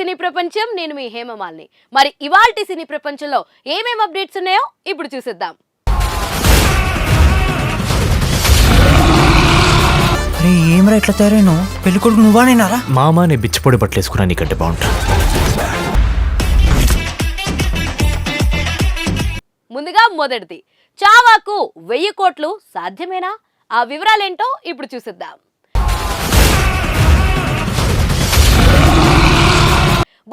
సినీ ప్రపంచం, నేను మీ హేమమాలిని. మరి ఇవాల్టి సినీ ప్రపంచంలో ఏమేం అప్డేట్స్ ఉన్నాయో ఇప్పుడు చూసేద్దాం. ఏమరా ఇట్లా తయారైనా? పెళ్లి కొడుకు నువ్వా నేనారా? మామ నీ బిచ్చిపొడి బట్టలేసుకున్నా నీకంటే బాగుంటా. ముందుగా మొదటిది, చావాకు 1000 కోట్లు సాధ్యమేనా? ఆ వివరాలేంటో ఇప్పుడు చూసేద్దాం.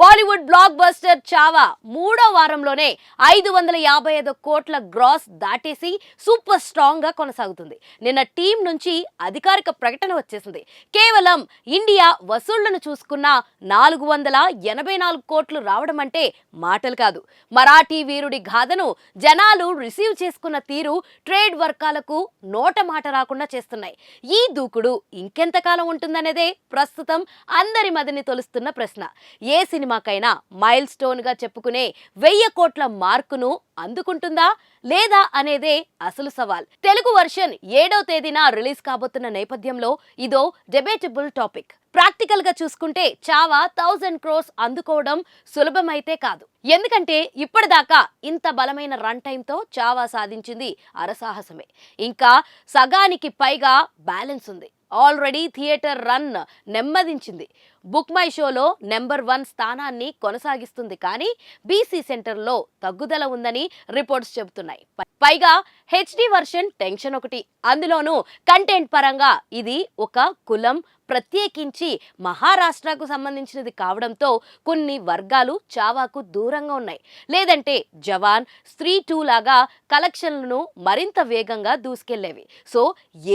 బాలీవుడ్ బ్లాక్ బస్టర్ చావా 3వ వారంలోనే 555 కోట్ల గ్రాస్ దాటేసి సూపర్ స్ట్రాంగ్ గా కొనసాగుతుంది. నిన్న టీం నుంచి అధికారిక ప్రకటన వచ్చేసింది. కేవలం ఇండియా వసూళ్లను చూసుకున్న 484 కోట్లు రావడం అంటే మాటలు కాదు. మరాఠీ వీరుడి గాథను జనాలు రిసీవ్ చేసుకున్న తీరు ట్రేడ్ వర్గాలకు నోట మాట రాకుండా చేస్తున్నాయి. ఈ దూకుడు ఇంకెంతకాలం ఉంటుందనేదే ప్రస్తుతం అందరి మదిని తొలుస్తున్న ప్రశ్న. ఏ సినిమాకైనా మైల్ స్టోన్ గా చెప్పుకునే 1000 కోట్ల మార్కును అందుకుంటుందా లేదా అనేదే అసలు సవాల్. తెలుగు వర్షన్ 7వ తేదీన రిలీజ్ కాబోతున్న నేపథ్యంలో ఇదో డెబేటబుల్ టాపిక్. ప్రాక్టికల్ గా చూసుకుంటే చావా 1000 క్రోర్స్ అందుకోవడం సులభమైతే కాదు. ఎందుకంటే ఇప్పటిదాకా ఇంత బలమైన రన్ టైమ్ తో చావా సాధించింది అరసాహసమే. ఇంకా సగానికి పైగా బ్యాలెన్స్ ఉంది. ఆల్రెడీ థియేటర్ రన్ నెమ్మదించింది. బుక్ మై షోలో నెంబర్ 1 స్థానాన్ని కొనసాగిస్తుంది. కానీ బీసీ సెంటర్లో తగ్గుదల ఉందని రిపోర్ట్స్ చెబుతున్నాయి. పైగా హెచ్డి వర్షన్ టెన్షన్ ఒకటి. అందులోనూ కంటెంట్ పరంగా ఇది ఒక కులం, ప్రత్యేకించి మహారాష్ట్రకు సంబంధించినది కావడంతో కొన్ని వర్గాలు చావాకు దూరంగా ఉన్నాయి. లేదంటే జవాన్, స్త్రీ 2 లాగా కలెక్షన్లను మరింత వేగంగా దూసుకెళ్లేవి. సో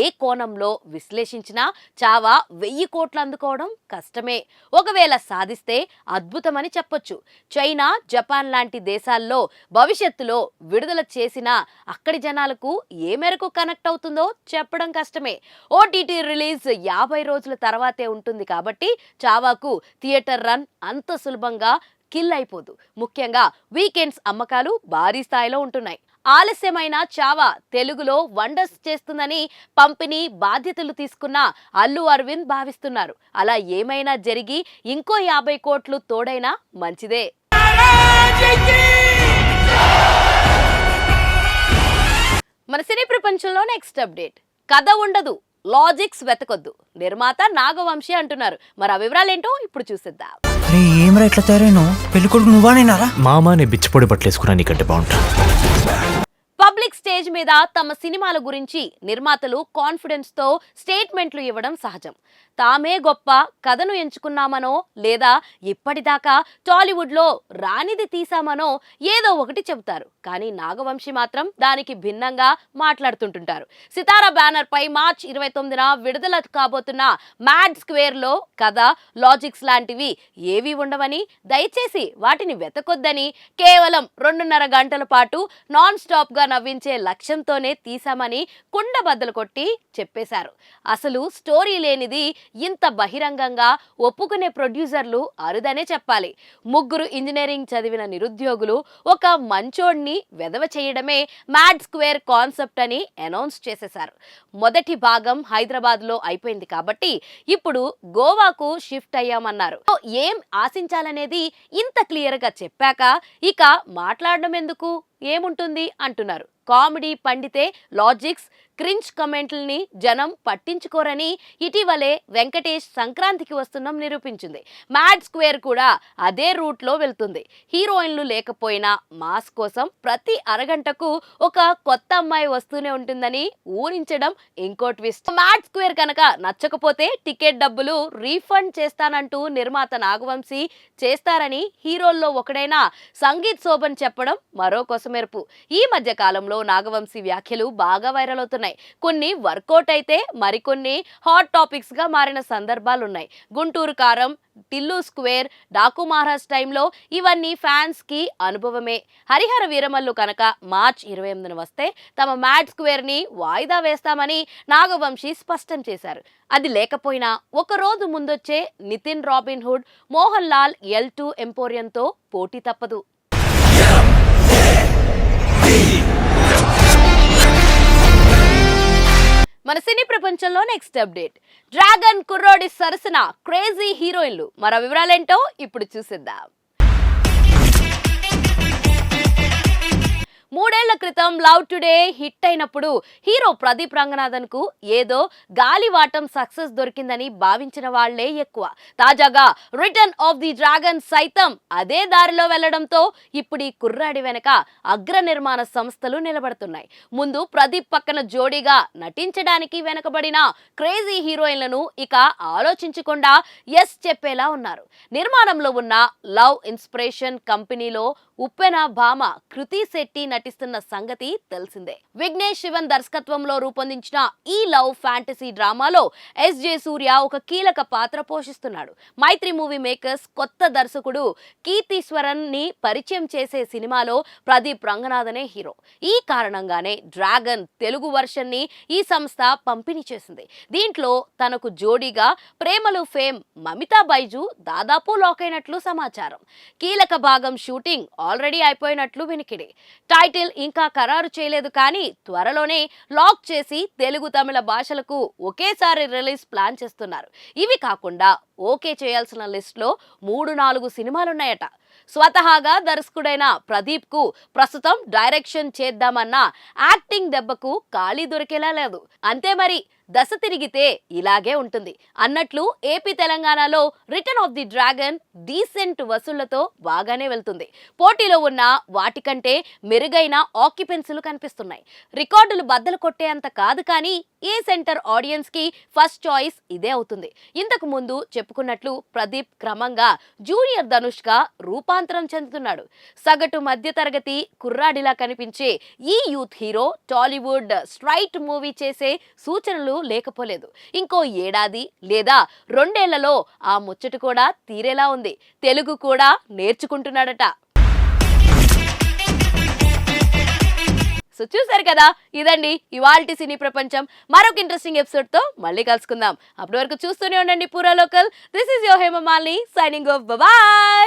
ఏ కోణంలో విశ్లేషించినా చావా 1000 కోట్లు అందుకోవడం కష్టమే. ఒకవేళ సాధిస్తే అద్భుతమని చెప్పొచ్చు. చైనా, జపాన్ లాంటి దేశాల్లో భవిష్యత్తులో విడుదల చేసినా అక్కడి జనాలకు ఏ మేరకు కనెక్ట్ అవుతుందో చెప్పడం కష్టమే. ఓటీటీ రిలీజ్ 50 రోజుల తర్వాతే ఉంటుంది కాబట్టి చావాకు థియేటర్ రన్ అంత సులభంగా కిల్ అయిపోదు. ముఖ్యంగా వీకెండ్స్ అమ్మకాలు భారీ స్థాయిలో ఉంటున్నాయి. ఆలస్యమైన చావా తెలుగులో వండర్స్ చేస్తుందని పంపిణీ బాధ్యతలు తీసుకున్న అల్లు అరవింద్ భావిస్తున్నారు. అలా ఏమైనా జరిగి ఇంకో 50 కోట్లు తోడైనా మంచిదే. మన సినీ ప్రపంచంలో నెక్స్ట్ అప్డేట్, కథ ఉండదు, లాజిక్స్ వెతకొద్దు, నిర్మాత నాగవంశి అంటున్నారు. మరి ఆ వివరాలేంటో ఇప్పుడు చూసేద్దాం. ఏమరా ఇట్లా తయారైనా? పెళ్లి కొడుకు నువ్వా నేనారా? మామ నీ బిచ్చిపొడి బట్టలేసుకున్నా నీకంటే బాగుంటా. పబ్లిక్ స్టేజ్ మీద తమ సినిమాల గురించి నిర్మాతలు కాన్ఫిడెన్స్ తో స్టేట్మెంట్లు ఇవ్వడం సహజం. తామే గొప్ప కథను ఎంచుకున్నామనో లేదా ఇప్పటిదాకా టాలీవుడ్ లో రానిది తీసామనో ఏదో ఒకటి చెబుతారు. కానీ నాగవంశి మాత్రం దానికి భిన్నంగా మాట్లాడుతుంటుంటారు. సితారా బ్యానర్ పై మార్చ్ 29న విడుదల కాబోతున్న మ్యాడ్ స్క్వేర్ లో కథ, లాజిక్స్ లాంటివి ఏవి ఉండవని, దయచేసి వాటిని వెతకొద్దని, కేవలం 2.5 గంటల పాటు నాన్ స్టాప్ గా నవ్వించే లక్ష్యంతోనే తీసామని కుండబద్దలు కొట్టి చెప్పేశారు. అసలు స్టోరీ లేనిది ఇంత బహిరంగంగా ఒప్పుకునే ప్రొడ్యూసర్లు అరుదనే చెప్పాలి. 3 ఇంజనీరింగ్ చదివిన నిరుద్యోగులు ఒక మంచోడిని వెదవ చేయడమే మ్యాడ్ స్క్వేర్ కాన్సెప్ట్ అని అనౌన్స్ చేసేశారు. మొదటి భాగం హైదరాబాద్ లో అయిపోయింది కాబట్టి ఇప్పుడు గోవాకు షిఫ్ట్ అయ్యామన్నారు. ఏం ఆశించాలనేది ఇంత క్లియర్ గా చెప్పాక ఇక మాట్లాడడం ఎందుకు, ఏముంటుంది అంటున్నారు. కామెడీ పండితే లాజిక్స్, క్రింజ్ కమెంట్లని జనం పట్టించుకోరని ఇటీవలే వెంకటేష్ సంక్రాంతికి వస్తున్నాం నిరూపించింది. మ్యాడ్ స్క్వేర్ కూడా అదే రూట్ లో వెళ్తుంది. హీరోయిన్లు లేకపోయినా మాస్ కోసం ప్రతి అరగంటకు ఒక కొత్త అమ్మాయి వస్తూనే ఉంటుందని ఊరించడం ఇంకో ట్విస్ట్. మ్యాడ్ స్క్వేర్ కనుక నచ్చకపోతే టికెట్ డబ్బులు రీఫండ్ చేస్తానంటూ నిర్మాత నాగవంశీ చేస్తారని హీరోల్లో ఒకడైన సంగీత్ శోభన్ చెప్పడం మరో కొసమెరుపు. ఈ మధ్య కాలంలో నాగవంశీ వ్యాఖ్యలు బాగా వైరల్ అవుతున్నాయి. కొన్ని వర్కౌట్ అయితే మరికొన్ని హాట్ టాపిక్స్ గా మారిన సందర్భాలున్నాయి. గుంటూరు కారం, టిల్లు స్క్వేర్, డాకు మహారాజ్ టైంలో ఇవన్నీ ఫ్యాన్స్ కి అనుభవమే. హరిహర వీరమల్లు కనుక మార్చ్ 28న వస్తే తమ మ్యాడ్ స్క్వేర్ ని వాయిదా వేస్తామని నాగవంశీ స్పష్టం చేశారు. అది లేకపోయినా ఒక రోజు ముందొచ్చే Nithiin Robin Hood, Mohan Lal L2 ఎంపోరియంతో పోటీ తప్పదు. మన సినీ ప్రపంచం ప్రపంచంలో నెక్స్ట్ అప్డేట్. డ్రాగన్ కుర్రోడి సరసన క్రేజీ హీరోయిన్లు. మరో వివరాలేంటో ఇప్పుడు చూసేద్దాం. 3 ఏళ్ల క్రితం లవ్ టుడే హిట్ అయినప్పుడు హీరో ప్రదీప్ రంగనాథన్ కు ఏదో గాలివాటం సక్సెస్ దొరికిందని భావించిన వాళ్లే ఎక్కువ. తాజాగా రిటర్న్ ఆఫ్ ది డ్రాగన్ సైతం అదే దారిలో వెళ్లడంతో ఇప్పుడు ఈ కుర్రాడి వెనక అగ్ర నిర్మాణ సంస్థలు నిలబడుతున్నాయి. ముందు ప్రదీప్ పక్కన జోడీగా నటించడానికి వెనకబడిన క్రేజీ హీరోయిన్లను ఇక ఆలోచించకుండా ఎస్ చెప్పేలా ఉన్నారు. నిర్మాణంలో ఉన్న లవ్ ఇన్స్పిరేషన్ కంపెనీలో ఉప్పెన భామ కృతి శెట్టి నటిస్తున్న సంగతి తెలిసిందే. విఘ్నేష్ శివన్ దర్శకత్వంలో రూపొందించిన ఈ లవ్ ఫ్యాంటసీ డ్రామాలో ఎస్జే సూర్య ఒక కీలక పాత్ర పోషిస్తున్నాడు. మైత్రి మూవీ మేకర్స్ కొత్త దర్శకుడు కీర్తీశ్వరన్ ని పరిచయం చేసే సినిమాలో ప్రదీప్ రంగనాథనే హీరో. ఈ కారణంగానే డ్రాగన్ తెలుగు వర్షన్ ని ఈ సంస్థ పంపిణీ చేసింది. దీంట్లో తనకు జోడీగా ప్రేమలు ఫేమ్ మమితా బైజు దాదాపు లాక్ అయినట్లు సమాచారం. కీలక భాగం షూటింగ్ ఆల్రెడీ అయిపోయినట్లు వినికిడి. టైటిల్ ఇంకా ఖరారు చేయలేదు, కానీ త్వరలోనే లాక్ చేసి తెలుగు తమిళ భాషలకు ఒకేసారి రిలీజ్ ప్లాన్ చేస్తున్నారు. ఇవి కాకుండా ఓకే చేయాల్సిన లిస్ట్ లో 3-4 సినిమాలున్నాయట. స్వతహాగా దర్శకుడైన ప్రదీప్ కు ప్రస్తుతం డైరెక్షన్ చేద్దామన్న యాక్టింగ్ దెబ్బకు ఖాళీ దొరికేలా లేదు. అంతే మరి, దశ తిరిగితే ఇలాగే ఉంటుంది అన్నట్లు ఏపీ తెలంగాణలో return of the dragon decent వసూళ్లతో బాగానే వెళ్తుంది. పోటీలో ఉన్న వాటికంటే మెరుగైన ఆక్యుపెన్సీలు కనిపిస్తున్నాయి. రికార్డులు బద్దలు కొట్టేంత కాదు, కానీ ఏ సెంటర్ ఆడియన్స్ కి ఫస్ట్ చాయిస్ ఇదే అవుతుంది. ఇంతకు ముందు చెప్పుకున్నట్లు ప్రదీప్ క్రమంగా జూనియర్ ధనుష్ గా రూపాంతరం చెందుతున్నాడు. సగటు మధ్యతరగతి కుర్రాడిలా కనిపించే ఈ youth hero Tollywood straight movie చేసే సూచనలు లేకపోలేదు. ఇంకో ఏడాది లేదా 2 ఏళ్లలో ఆ ముచ్చట కూడా తీరేలా ఉంది. తెలుగు కూడా నేర్చుకుంటున్నాడట. సో చూసారు కదా, ఇదండి ఇవాల్టి సినీ ప్రపంచం. మరొక ఇంట్రెస్టింగ్ ఎపిసోడ్ తో మళ్ళీ కలుసుకుందాం. అప్పటి వరకు చూస్తూనే ఉండండి పూరా local. This is your Hemamalini signing off. Bye.